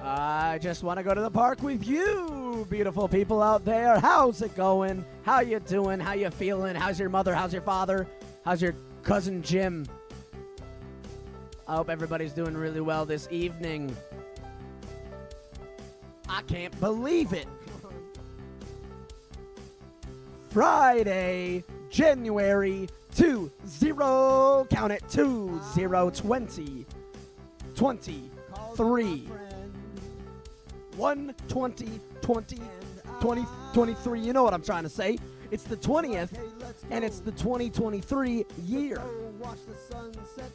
I just want to go to the park with you, beautiful people out there. How's it going? How you doing? How you feeling? How's your mother? How's your father? How's your cousin Jim? I hope everybody's doing really well this evening. I can't believe it. Friday, January 20, count it, 2020, 23. 1/20, 2023. You know what I'm trying to say. It's the 20th, and it's the 2023 year.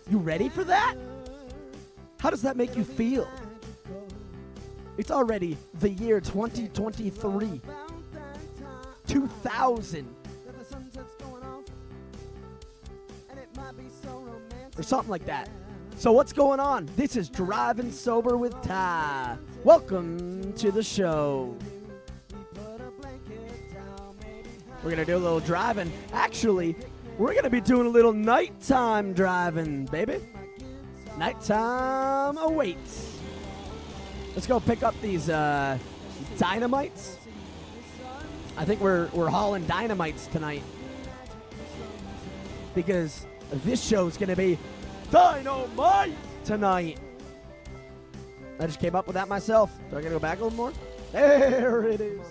You ready for that? How does that make you feel? It's already the year 2023. 2000. Or something like that. So what's going on? This is Driving Sober with Ty. Welcome to the show. We're going to do a little driving. Actually, we're going to be doing a little nighttime driving, baby. Nighttime awaits. Let's go pick up these dynamites. I think we're hauling dynamites tonight. Because this show's going to be dynamite tonight. I just came up with that myself. Do I gotta go back a little more? There it is.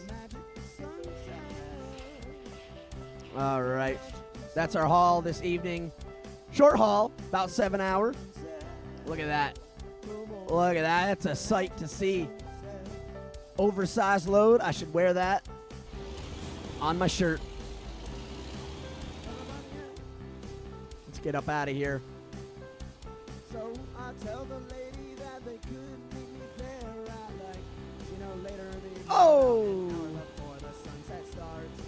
All right. That's our haul this evening. Short haul, about 7 hours. Look at that. Look at that. That's a sight to see. Oversized load. I should wear that on my shirt. Let's get up out of here. So I tell the lady that they could meet me there at like, later in the evening. Oh! Before the sunset starts.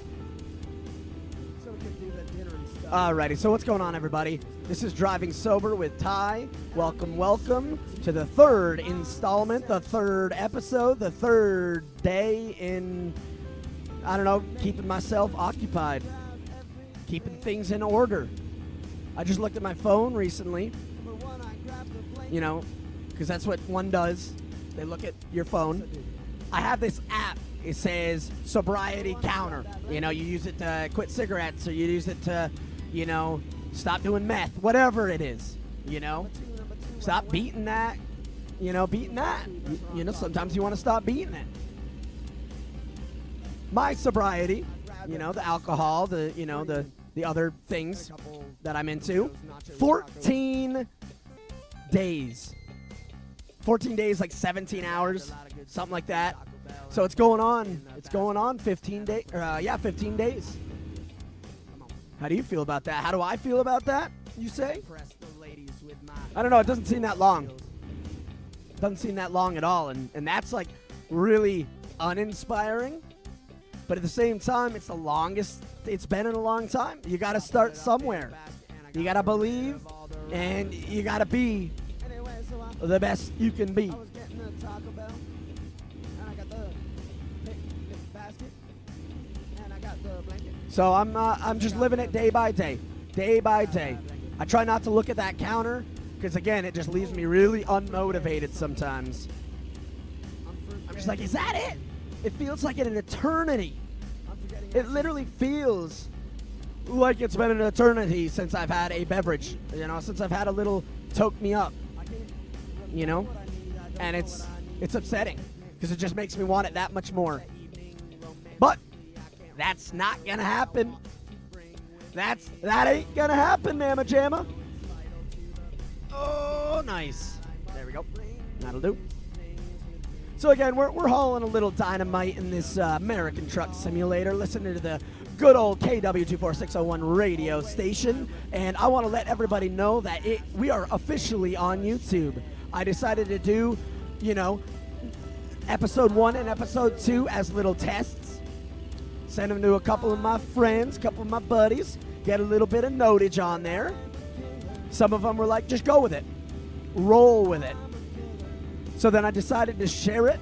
So we can do the dinner and stuff. Alrighty, so what's going on, everybody? This is Driving Sober with Ty. Welcome to the third installment, the third episode, the third day in, I don't know, keeping myself occupied. Keeping things in order. I just looked at my phone recently. Because that's what one does. They look at your phone. I have this app. It says sobriety counter. You use it to quit cigarettes, or you use it to, stop doing meth, whatever it is. Stop beating that. Sometimes you want to stop beating it. My sobriety, the alcohol, the other things that I'm into. 14 days. 14 days, like 17 hours, something like that. So it's going on 15 days. 15 days. How do you feel about that? How do I feel about that, you say? I don't know. It doesn't seem that long. It doesn't seem that long at all. And that's like really uninspiring. But at the same time, it's the longest it's been in a long time. You got to start somewhere. You got to believe, and you got to be the best you can be. So I'm just living it day by day. I try not to look at that counter because, again, it just leaves me really unmotivated sometimes. I'm just like, is that it? It feels like an eternity. It literally feels like it's been an eternity since I've had a beverage, since I've had a little toke me up, and it's upsetting because it just makes me want it that much more. But that's not gonna happen. That ain't gonna happen, Mama Jamma. Oh, nice. There we go. That'll do. So again, we're hauling a little dynamite in this American Truck Simulator, listening to the good old KW24601 radio station, and I want to let everybody know that we are officially on YouTube. I decided to do, episode 1 and episode 2 as little tests. Send them to a couple of my friends, a couple of my buddies, get a little bit of notage on there. Some of them were like, just go with it. Roll with it. So then I decided to share it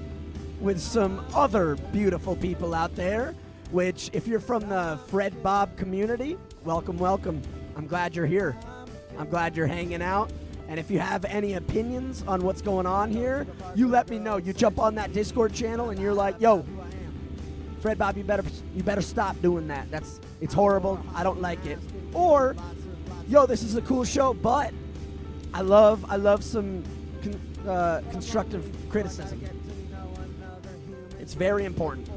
with some other beautiful people out there, which if you're from the Fred Bob community, welcome. I'm glad you're here. I'm glad you're hanging out. And if you have any opinions on what's going on here, you let me know. You jump on that Discord channel and you're like, yo, Fred Bob, you better stop doing that. It's horrible. I don't like it. Or, yo, this is a cool show, but I love some constructive criticism. It's very important.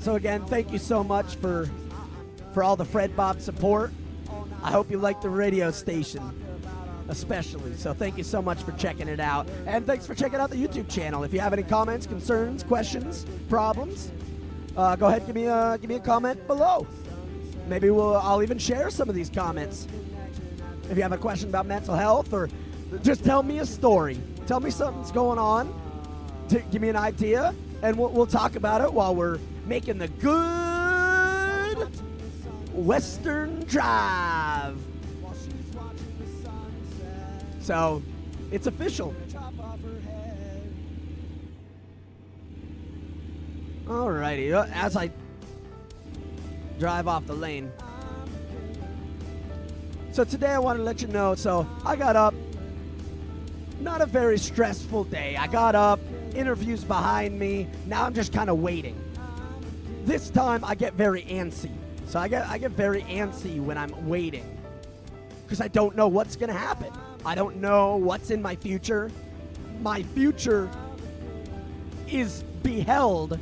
So again, thank you so much for all the Fred Bob support. I hope you like the radio station, especially. So thank you so much for checking it out. And thanks for checking out the YouTube channel. If you have any comments, concerns, questions, problems, go ahead, give me a comment below. Maybe I'll even share some of these comments. If you have a question about mental health, or just tell me a story. Tell me something's going on. Give me an idea, and we'll talk about it while we're making the good Western Drive. So, it's official. Alrighty, as I drive off the lane. So today I want to let you know, so I got up, not a very stressful day. I got up, interviews behind me, now I'm just kind of waiting. This time I get very antsy. So I get very antsy when I'm waiting, because I don't know what's going to happen. I don't know what's in my future. My future is beheld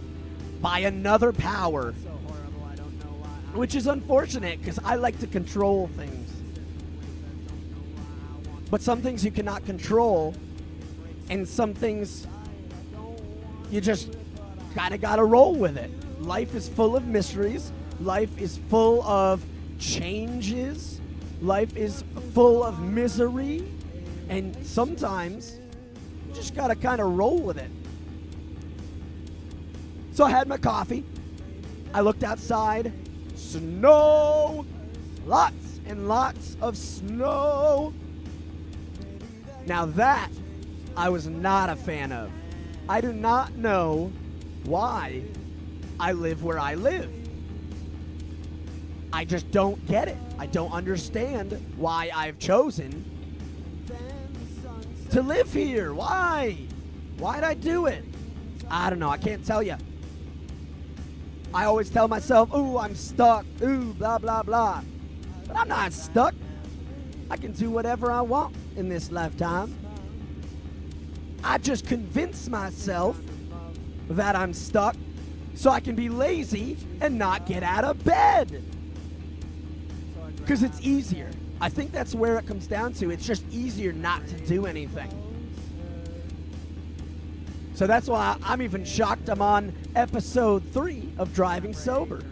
by another power, which is unfortunate because I like to control things. But some things you cannot control, and some things you just kind of got to roll with it. Life is full of mysteries. Life is full of changes. Life is full of misery. And sometimes you just got to kind of roll with it. So I had my coffee. I looked outside. Snow. Lots and lots of snow. Now that I was not a fan of. I do not know why I live where I live. I just don't get it. I don't understand why I've chosen to live here. Why? Why'd I do it? I don't know. I can't tell you. I always tell myself, ooh, I'm stuck. Ooh, blah, blah, blah. But I'm not stuck. I can do whatever I want in this lifetime. I just convince myself that I'm stuck so I can be lazy and not get out of bed. Because it's easier. I think that's where it comes down to. It's just easier not to do anything. So that's why I'm even shocked I'm on episode 3 of Driving Sober.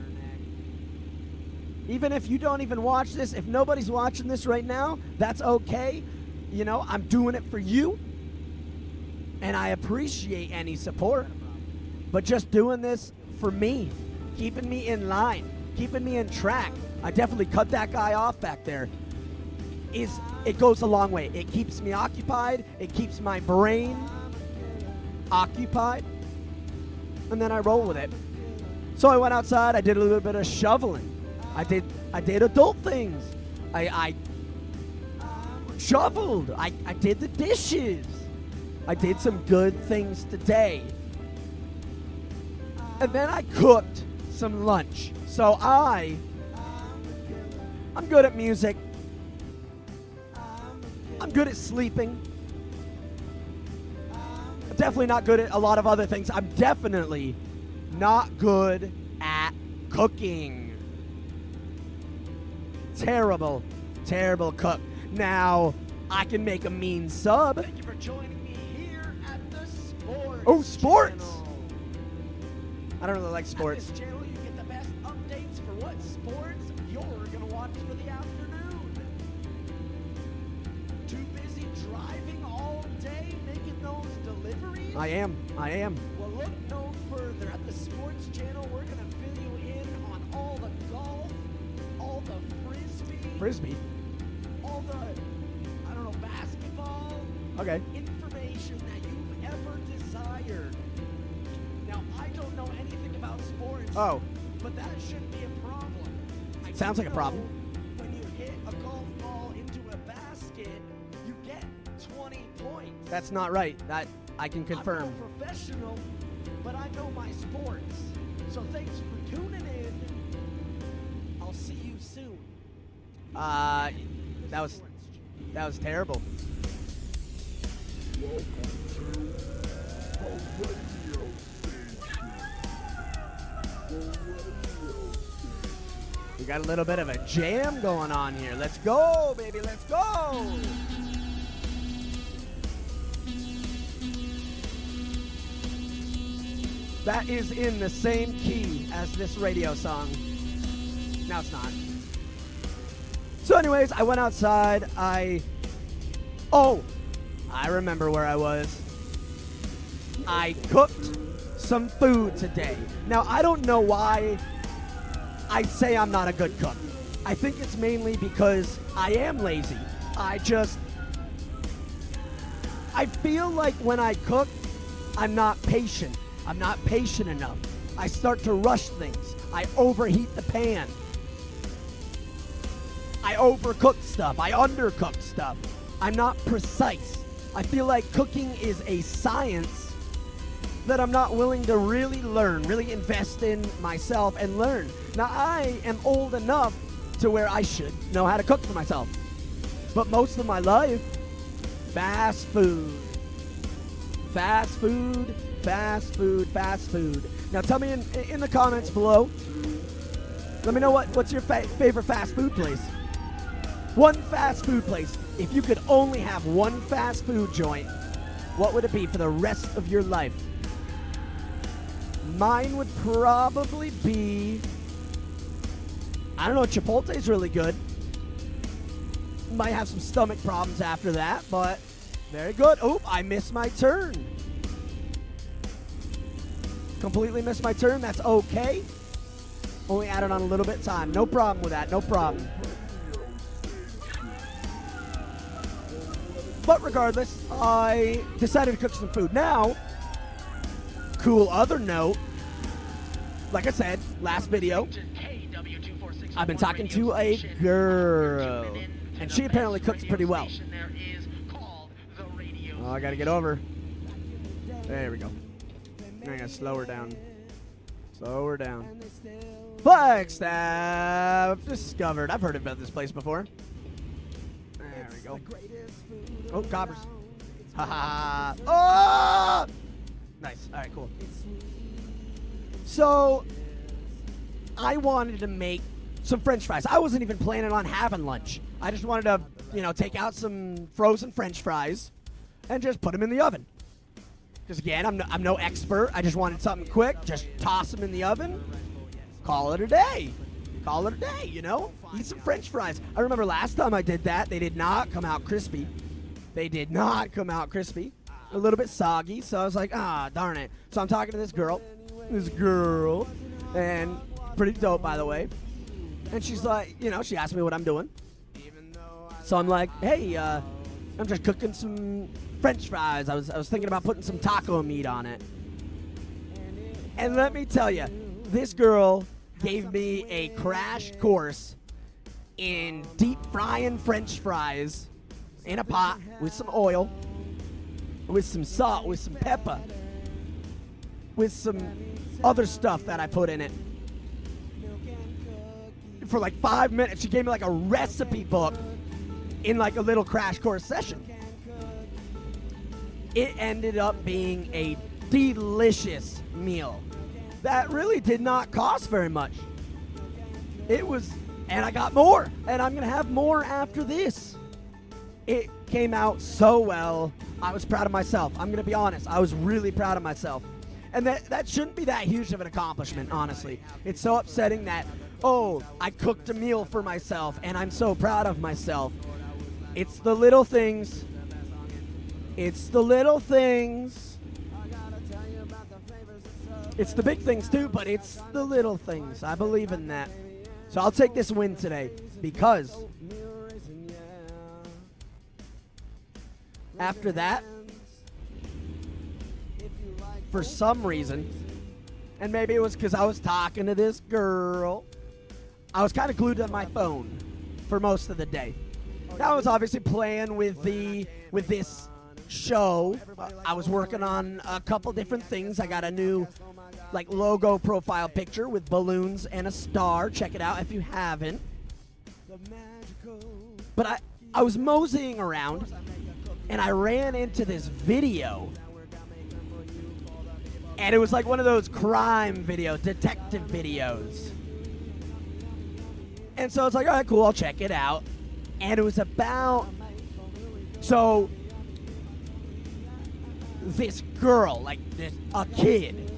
Even if you don't even watch this, if nobody's watching this right now, that's okay. You know, I'm doing it for you. And I appreciate any support. But just doing this for me, keeping me in line, keeping me in track. I definitely cut that guy off back there. It goes a long way. It keeps me occupied. It keeps my brain occupied. And then I roll with it. So I went outside. I did a little bit of shoveling. I did adult things. I shoveled. I did the dishes. I did some good things today. And then I cooked some lunch. So I'm good at music. I'm good at sleeping. I'm definitely not good at a lot of other things. I'm definitely not good at cooking. Terrible, terrible cook. Now, I can make a mean sub. Thank you for joining me here at the Sports. Oh, sports! Channel. I don't really like sports. At this channel, you get the best updates for what sports you're going to watch for the afternoon. Too busy driving all day, making those deliveries? I am. Well, look no further. At the Sports Channel, we're going to fill you in on all the golf, all the Frisbee? all the, I don't know, basketball. Okay. Information that you've ever desired. Now, I don't know anything about sports. Oh. But that shouldn't be a problem. Sounds like a problem. That's not right. That I can confirm. I'm no professional, but I know my sports. So thanks for tuning in. I'll see you soon. That was terrible. We got a little bit of a jam going on here. Let's go, baby. Let's go. That is in the same key as this radio song. No, it's not. So anyways, I went outside. I remember where I was. I cooked some food today. Now, I don't know why I say I'm not a good cook. I think it's mainly because I am lazy. I feel like when I cook, I'm not patient. I'm not patient enough. I start to rush things. I overheat the pan. I overcook stuff. I undercook stuff. I'm not precise. I feel like cooking is a science that I'm not willing to really learn, really invest in myself and learn. Now, I am old enough to where I should know how to cook for myself. But most of my life, fast food. Fast food, fast food, fast food. Now, tell me in the comments below. Let me know what's your favorite fast food place. One fast food place. If you could only have one fast food joint, what would it be for the rest of your life? Mine would probably be, I don't know, Chipotle's really good. Might have some stomach problems after that, but very good. Oh, I missed my turn. Completely missed my turn. That's okay. Only added on a little bit of time. No problem with that. No problem. But regardless, I decided to cook some food. Now, cool other note, like I said, last video, I've been talking to a girl, and she apparently cooks pretty well. Oh, I gotta get over. There we go. I gotta slow her down. Slow her down. Flagstaff discovered. I've heard about this place before. There we go. Oh, coppers. Ha ha. Oh! Nice. All right, cool. So, I wanted to make some French fries. I wasn't even planning on having lunch. I just wanted to, take out some frozen French fries and just put them in the oven. Because again, I'm no expert. I just wanted something quick. Just toss them in the oven. Call it a day. Call it a day, Eat some French fries. I remember last time I did that, they did not come out crispy. They did not come out crispy. A little bit soggy, so I was like, darn it. So I'm talking to this girl, and pretty dope, by the way. And she's like, she asked me what I'm doing. So I'm like, hey, I'm just cooking some French fries. I was thinking about putting some taco meat on it. And let me tell you, this girl gave me a crash course in deep frying French fries in a pot with some oil, with some salt, with some pepper, with some other stuff that I put in it. For like 5 minutes, she gave me like a recipe book in like a little crash course session. It ended up being a delicious meal that really did not cost very much. It was, and I got more, and I'm gonna have more after this. It came out so well. I was proud of myself. I'm gonna be honest. I was really proud of myself. And that shouldn't be that huge of an accomplishment, honestly. It's so upsetting that, I cooked a meal for myself and I'm so proud of myself. It's the little things. It's the little things. It's the big things too, but it's the little things. I believe in that. So I'll take this win today because after that, for some reason, and maybe it was because I was talking to this girl, I was kind of glued to my phone for most of the day. I was obviously playing with this show. I was working on a couple different things. I got a new like logo profile picture with balloons and a star. Check it out if you haven't. But I was moseying around and I ran into this video. And it was like one of those crime videos, detective videos. And so it's like, all right, cool, I'll check it out. And it was about, so this girl, like a kid,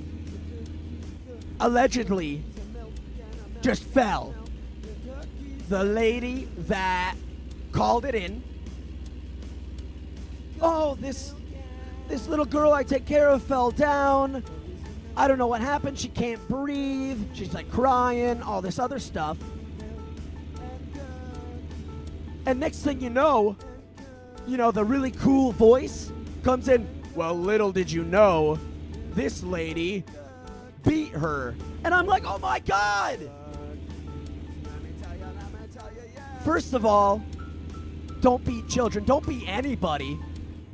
allegedly just fell. The lady that called it in, oh, this little girl I take care of fell down. I don't know what happened. She can't breathe. She's like crying, all this other stuff. And next thing you know, the really cool voice comes in. Well, little did you know, this lady beat her. And I'm like, oh my God. First of all, don't beat children. Don't beat anybody.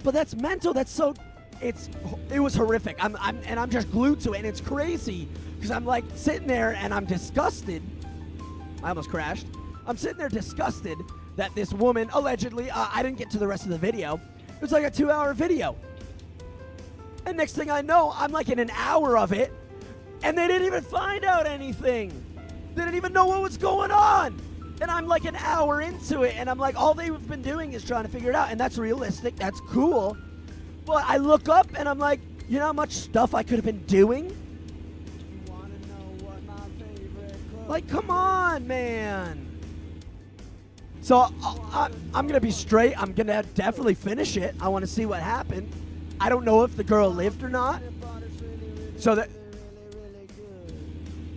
But that's mental. That's so, it was horrific. I'm just glued to it, and it's crazy because I'm like sitting there and I'm disgusted. I almost crashed. I'm sitting there disgusted that this woman allegedly, I didn't get to the rest of the video. It was like a 2-hour video. And next thing I know, I'm like in an hour of it, and they didn't even find out anything. They didn't even know what was going on. And I'm like an hour into it, and I'm like, all they've been doing is trying to figure it out, and that's realistic, that's cool. But I look up, and I'm like, you know how much stuff I could have been doing? Like, come on, man. So I'm going to be straight. I'm going to definitely finish it. I want to see what happened. I don't know if the girl lived or not. So that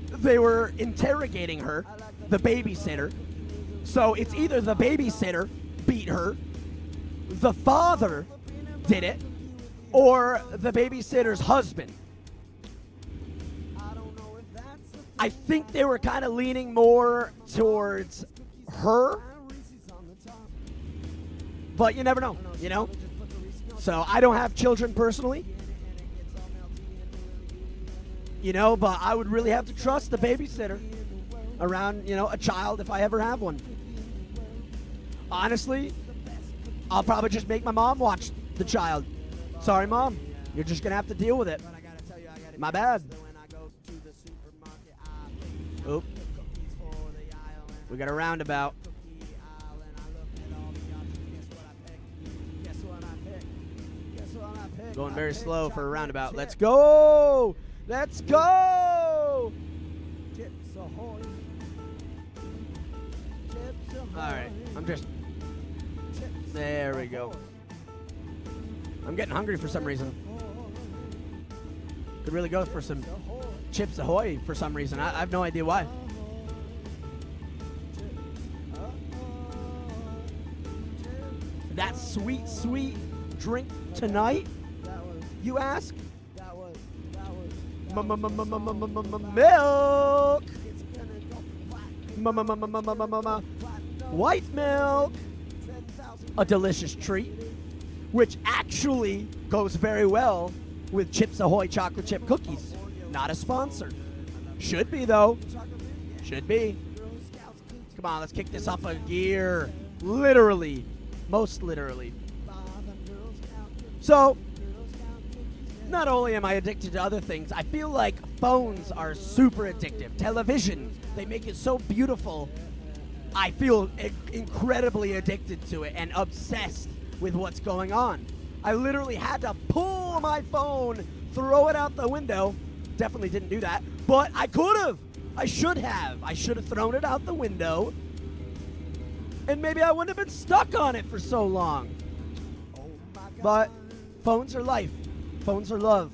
they were interrogating her, the babysitter. So it's either the babysitter beat her, the father did it, or the babysitter's husband. I think they were kind of leaning more towards her. But you never know, So I don't have children personally. But I would really have to trust the babysitter around, a child if I ever have one. Honestly, I'll probably just make my mom watch the child. Sorry, Mom. You're just going to have to deal with it. My bad. Oop. We got a roundabout. Going very slow for a roundabout. Let's go! Let's go! Alright, there we go. I'm getting hungry for some reason. Could really go for some Chips Ahoy for some reason. I have no idea why. That sweet, sweet drink tonight, you ask? Milk! White milk! A delicious treat, which actually goes very well with Chips Ahoy chocolate chip cookies. Not a sponsor. Should be, though. Should be. Come on, let's kick this off a gear. Literally. Most literally. So, not only am I addicted to other things, I feel like phones are super addictive. Television, they make it so beautiful. I feel incredibly addicted to it and obsessed with what's going on. I literally had to pull my phone, throw it out the window. Definitely didn't do that, but I could have. I should have. I should have thrown it out the window, and maybe I wouldn't have been stuck on it for so long. But phones are life. Phones are love.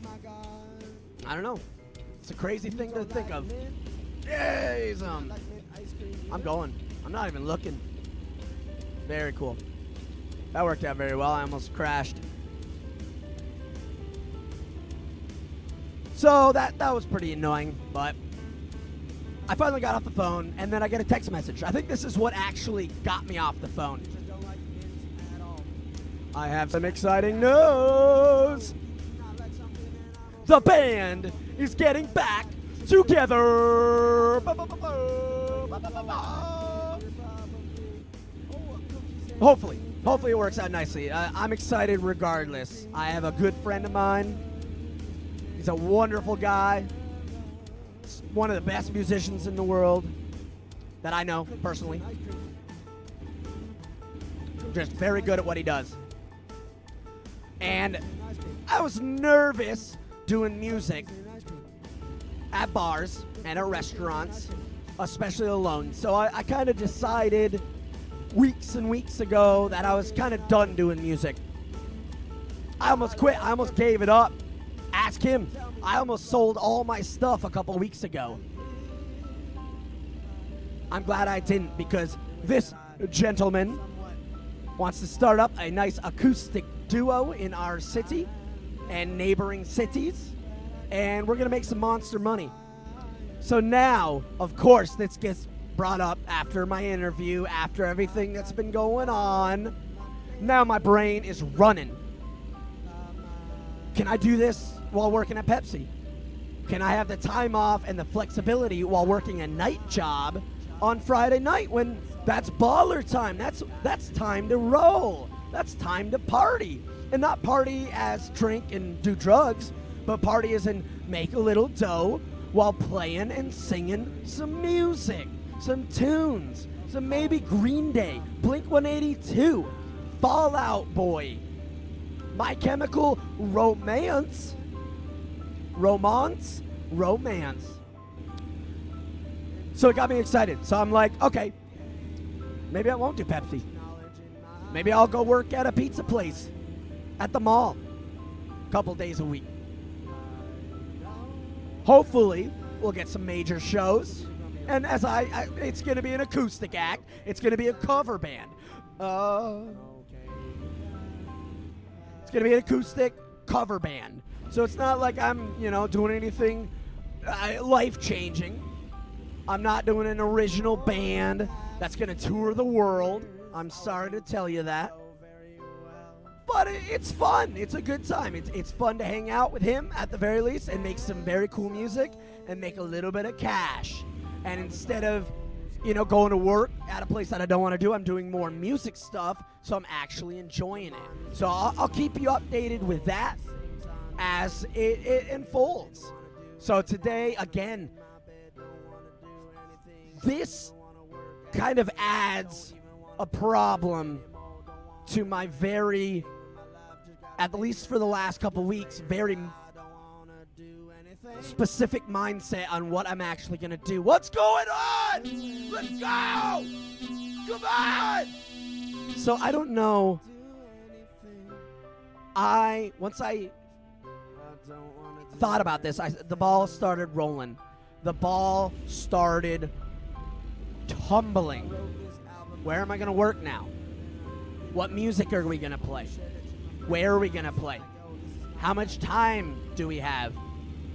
I don't know. It's a crazy thing to think of. Jeez, I'm going. I'm not even looking. Very cool. That worked out very well. I almost crashed. So that was pretty annoying, but I finally got off the phone, and then I get a text message. I think this is what actually got me off the phone. I have some exciting news. The band is getting back together. Hopefully it works out nicely. I'm excited regardless. I have a good friend of mine. He's a wonderful guy. One of the best musicians in the world that I know personally. Just very good at what he does. And I was nervous doing music at bars and at restaurants, especially alone. So I kind of decided weeks and weeks ago that I was kind of done doing music. I almost quit. I almost gave it up. Ask him. I almost sold all my stuff a couple weeks ago. I'm glad I didn't, because this gentleman wants to start up a nice acoustic duo in our city and neighboring cities, and we're going to make some monster money. So now, of course, this gets brought up after my interview, after everything that's been going on. Now my brain is running. Can I do this while working at Pepsi? Can I have the time off and the flexibility while working a night job on Friday night when that's baller time? That's time to roll. That's time to party. And not party as drink and do drugs, but party as in make a little dough while playing and singing some music, some tunes, some maybe Green Day, Blink-182, Fall Out Boy, My Chemical Romance. So it got me excited. So I'm like, okay, maybe I won't do Pepsi. Maybe I'll go work at a pizza place at the mall a couple days a week. Hopefully, we'll get some major shows. And as it's going to be an acoustic act. It's going to be a cover band. It's going to be an acoustic cover band. So it's not like I'm, doing anything life-changing. I'm not doing an original band that's going to tour the world. I'm sorry to tell you that. But it's fun. It's a good time. It's fun to hang out with him at the very least and make some very cool music and make a little bit of cash. And instead of, going to work at a place that I don't want to do, I'm doing more music stuff, so I'm actually enjoying it. So I'll keep you updated with that as it unfolds. So today, again, this kind of adds a problem to my very, at least for the last couple weeks, very specific mindset on what I'm actually going to do. What's going on? Let's go! Come on! So I don't know. Once I thought about this, the ball started rolling. The ball started tumbling. Where am I going to work now? What music are we going to play? Where are we going to play? How much time do we have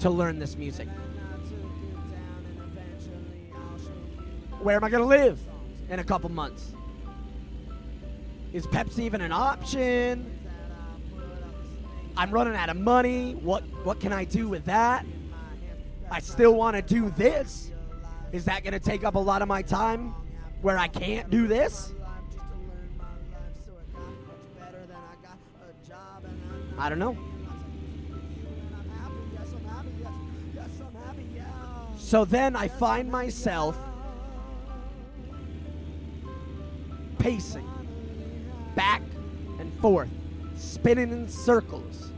to learn this music? Where am I going to live in a couple months? Is Pepsi even an option? I'm running out of money. What can I do with that? I still want to do this. Is that going to take up a lot of my time where I can't do this? I don't know. So then I find myself pacing back and forth, spinning in circles.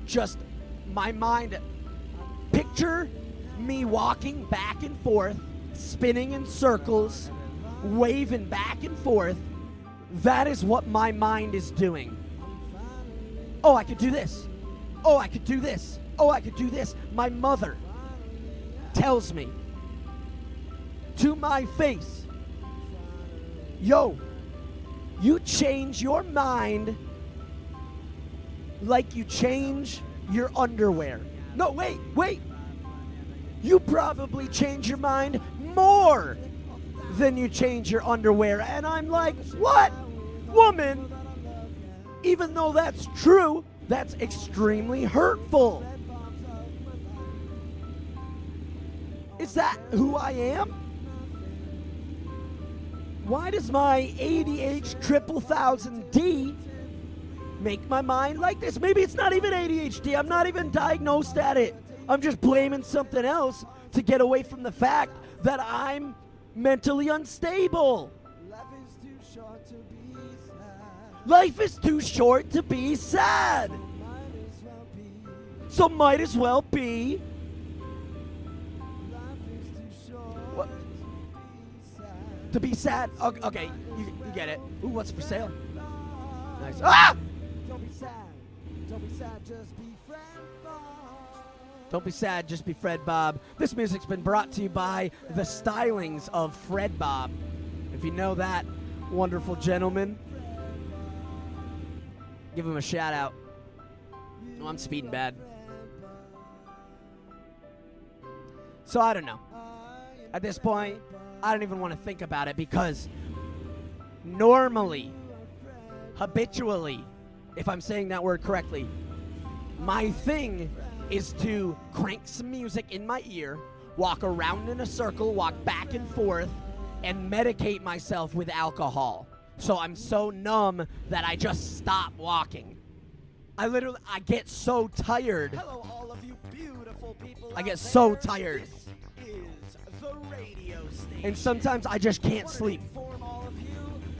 Just my mind, picture me walking back and forth, spinning in circles, waving back and forth. That is what my mind is doing. Oh, I could do this. Oh, I could do this. Oh, I could do this. My mother tells me to my face, yo, you change your mind like you change your underwear. No, wait. You probably change your mind more than you change your underwear. And I'm like, what? woman, even though that's true, that's extremely hurtful. Is that who I am? Why does my ADH 1000D make my mind like this? Maybe it's not even ADHD. I'm not even diagnosed at it. I'm just blaming something else to get away from the fact that I'm mentally unstable. Life is too short to be sad. So might as well be. What? To be sad? Okay, you get it. Ooh, what's for sale? Nice. Ah! Don't be sad. Don't be sad, just be Fred Bob. Don't be sad, just be Fred Bob. This music's been brought to you by the stylings of Fred Bob. If you know that wonderful gentleman, give him a shout out. Oh, I'm speeding bad. So I don't know. At this point, I don't even want to think about it because normally, habitually, if I'm saying that word correctly, my thing is to crank some music in my ear, walk around in a circle, walk back and forth, and medicate myself with alcohol. So I'm so numb that I just stop walking. I get so tired. Hello, all of you beautiful people. I get so tired. This is the radio station. And sometimes I just can't sleep. Inform all of you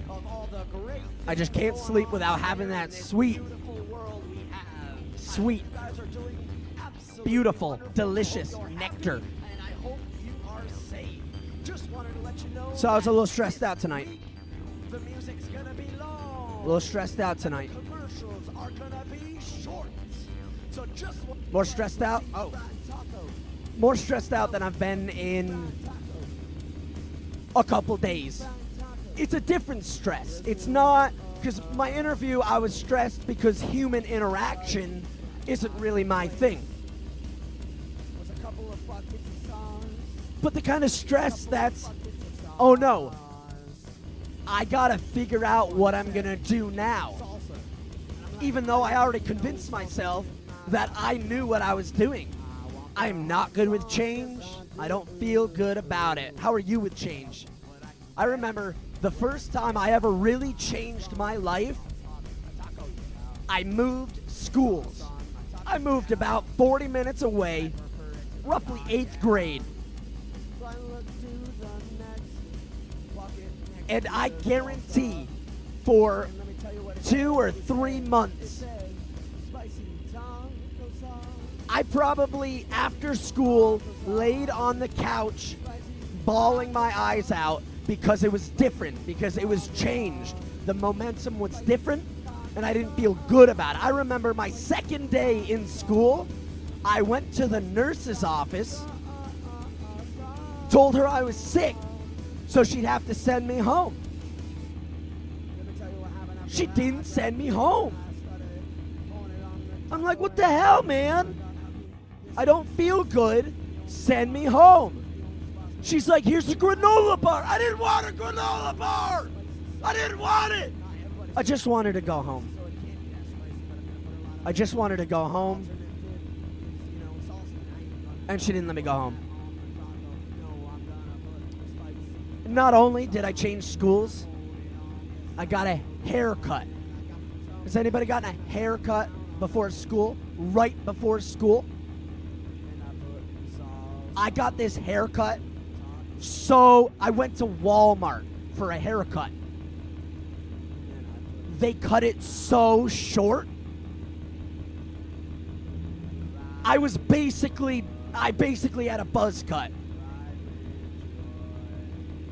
of all the great I just can't sleep without having that sweet, beautiful world we have. sweet, You guys are doing absolutely beautiful, wonderful. delicious You're nectar. happy, and I hope you are safe. Just wanted to let you know. So I was a little that stressed this out tonight. week, the music's gonna be long. A little stressed out tonight. Commercials are gonna be short. So just More stressed out? Oh. More stressed out than I've been in a couple days. It's a different stress. It's not, because my interview, I was stressed because human interaction isn't really my thing. But the kind of stress that's, oh no, I gotta figure out what I'm gonna do now. Even though I already convinced myself that I knew what I was doing. I am not good with change. I don't feel good about it. How are you with change? I remember the first time I ever really changed my life, I moved schools. I moved about 40 minutes away, roughly 8th grade. And I guarantee for 2 or 3 months, I probably, after school, laid on the couch, bawling my eyes out because it was different, because it was changed. The momentum was different, and I didn't feel good about it. I remember my second day in school, I went to the nurse's office, told her I was sick, so she'd have to send me home. She didn't send me home. I'm like, what the hell, man? I don't feel good. Send me home. She's like, here's a granola bar. I didn't want a granola bar. I didn't want it. I just wanted to go home. I just wanted to go home. And she didn't let me go home. Not only did I change schools, I got a haircut. Has anybody gotten a haircut before school? Right before school? I got this haircut, so I went to Walmart for a haircut. They cut it so short. I basically had a buzz cut.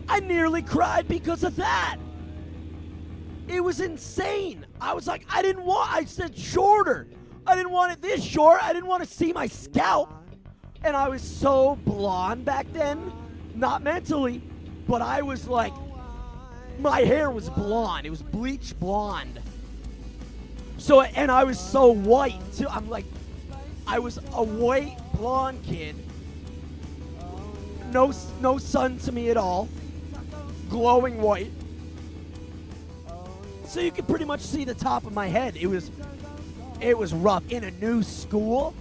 I nearly cried because of that. It was insane. I was like, I said shorter. I didn't want it this short. I didn't want to see my scalp. And I was so blonde back then. Not mentally, but I was like, my hair was blonde. It was bleach blonde. So, and I was so white too. I'm like, I was a white blonde kid. No sun to me at all. Glowing white. So you could pretty much see the top of my head. It was rough. In a new school,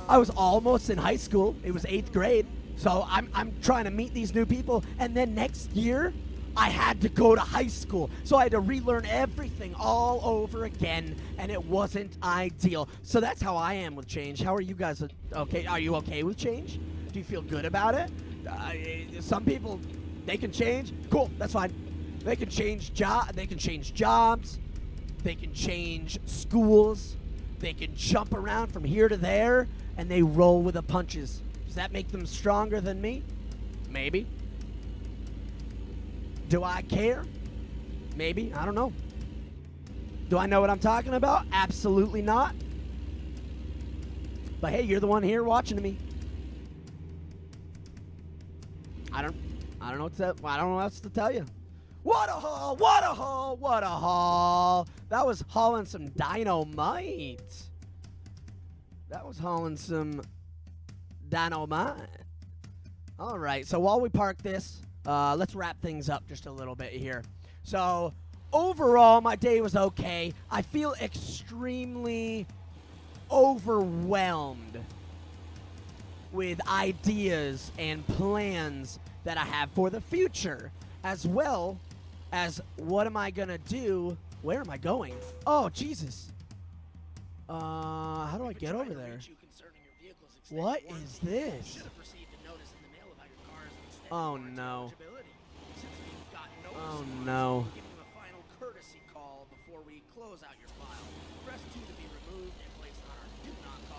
I was almost in high school. It was 8th grade. So I'm trying to meet these new people. And then next year, I had to go to high school. So I had to relearn everything all over again. And it wasn't ideal. So that's how I am with change. How are you guys? Okay? Are you okay with change? Do you feel good about it? Some people, they can change. Cool, that's fine. They can change They can change jobs. They can change schools. They can jump around from here to there, and they roll with the punches. Does that make them stronger than me? Maybe. Do I care? Maybe. I don't know. Do I know what I'm talking about? Absolutely not. But hey, you're the one here watching me. I don't know what else to tell you. What a haul! What a haul! What a haul! That was hauling some dynamite. That was hauling some dynamite. All right, so while we park this, let's wrap things up just a little bit here. So overall, my day was okay. I feel extremely overwhelmed with ideas and plans that I have for the future, as well as what am I gonna do? Where am I going? Oh, Jesus. How do I get over there? What is this? Oh, no. Oh, no.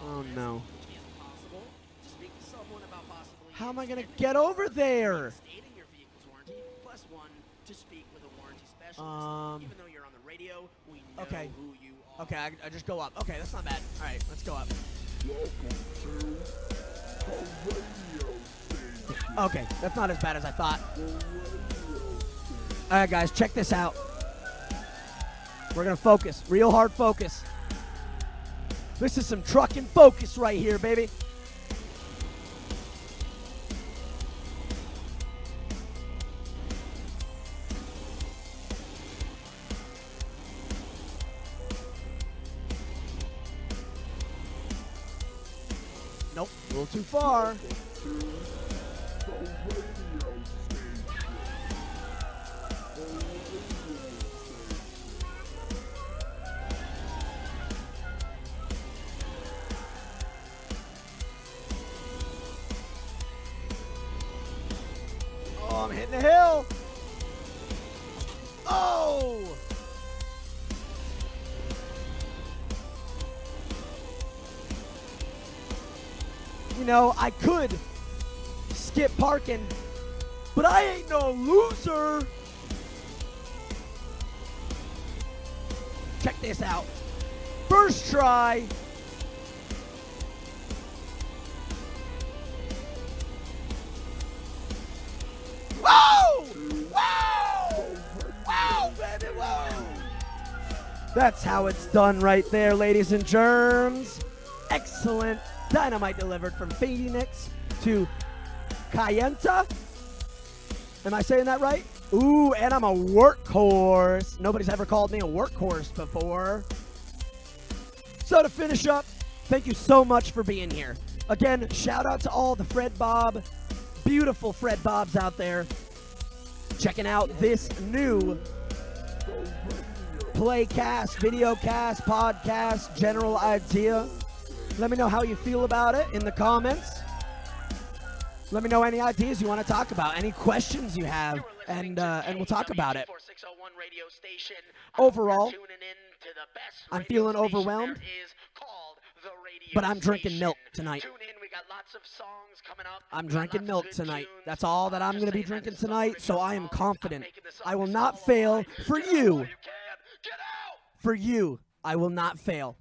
Oh, no. How am I gonna get over there? Even though you're on the radio, we know who you are. Okay, I just go up. Okay, that's not bad. All right, let's go up. Okay, that's not as bad as I thought. All right, guys, check this out. We're gonna focus, real hard focus. This is some trucking focus right here, baby. Nope, a little too far. Oh, I'm hitting the hill. Oh! You know, I could skip parking, but I ain't no loser. Check this out. First try. Whoa! Whoa! Whoa, baby, whoa! That's how it's done right there, ladies and germs. Excellent. Dynamite delivered from Phoenix to Cayenta. Am I saying that right? Ooh, and I'm a workhorse. Nobody's ever called me a workhorse before. So to finish up, thank you so much for being here. Again, shout out to all the Fred Bob, beautiful Fred Bobs out there, checking out this new playcast, videocast, podcast, general idea. Let me know how you feel about it in the comments. Let me know any ideas you want to talk about, any questions you have, and we'll talk about it. Overall, I'm feeling overwhelmed, but I'm drinking milk tonight. I'm drinking milk tonight. That's all that I'm going to be drinking tonight, so I am confident. I will not fail for you. For you, I will not fail.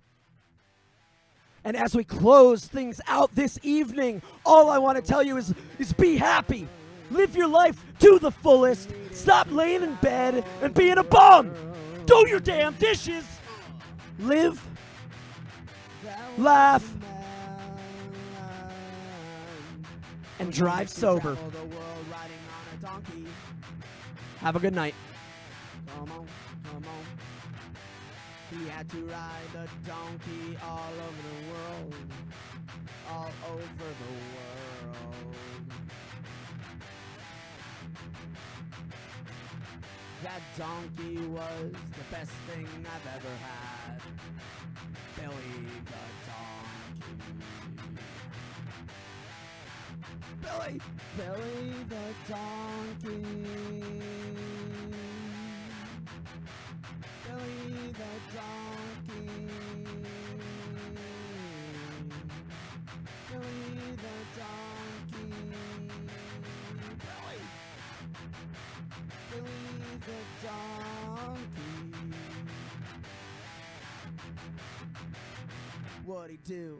And as we close things out this evening, all I want to tell you is be happy. Live your life to the fullest. Stop laying in bed and being a bum. Do your damn dishes. Live, laugh, and drive sober. Have a good night. come on, come on. He had to ride the donkey all over the world, all over the world. That donkey was the best thing I've ever had. Billy the donkey. Billy the donkey. Billy the donkey. Billy the donkey. Billy the donkey. What'd he do?